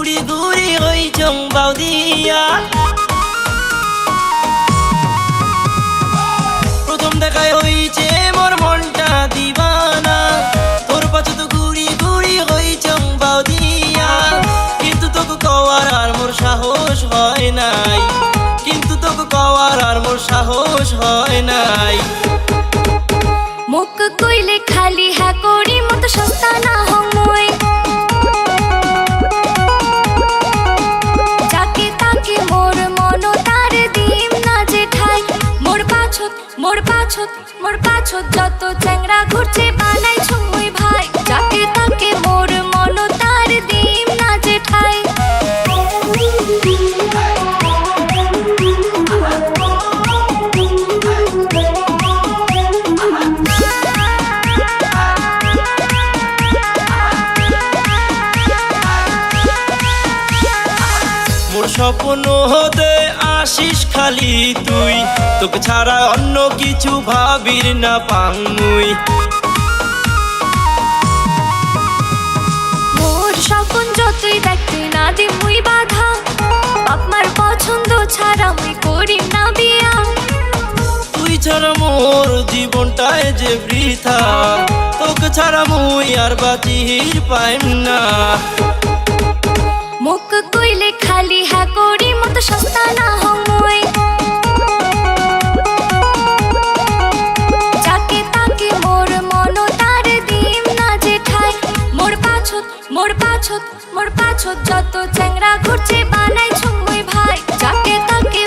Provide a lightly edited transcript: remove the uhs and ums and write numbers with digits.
ঘুরি ঘুরি ওই জংবাও দিয়া। প্রথম দেখায় হইছে মোর মনটা দিবানা, তোর পাছে তো ঘুরি ঘুরি ওই জংবাও দিয়া। কিন্তু তোকে কওয়ার আর মোর সাহস হয় নাই, কিন্তু তোকে কওয়ার আর মোর সাহস হয় নাই। মুখ কইলে খালি হ্যাঁ করি মতো সস্তা না হমই, যাকে তাকে মোর মন তার দিম না যে ঠাই। মোর পাছত মোর পাছত মোর পাছত যত চ্যাংরা ঘুরছে বানাই ছুঁই ভাই, যাকে তাকে মোর মন তার দিম না যে ঠাই। মোর স্বপ্ন হতে আসিস খালি তুই, তোকে ছাড়া অন্য কিছু ভাবির না পাংমুই। মোর স্বপ্ন যতই দেখতে না দি মুই বাধা, আপনার পছন্দ ছাড়া মুই করি না বিয়া। তুই ছাড়া মোর জীবনটায় যে বৃথা, তোকে ছাড়া মুই আর বাঁচির পাইম না। মুখ কইলে খালি হ্যাঁ করি মতো সস্তা না হমই, যাকে তাকে মোর মন তার দিম না যে ঠাই। মোর পাছত মোর পাছত মোর পাছত যত চ্যাংরা ঘুরছে বানাই ছুঁই ভাই, যাকে তাকে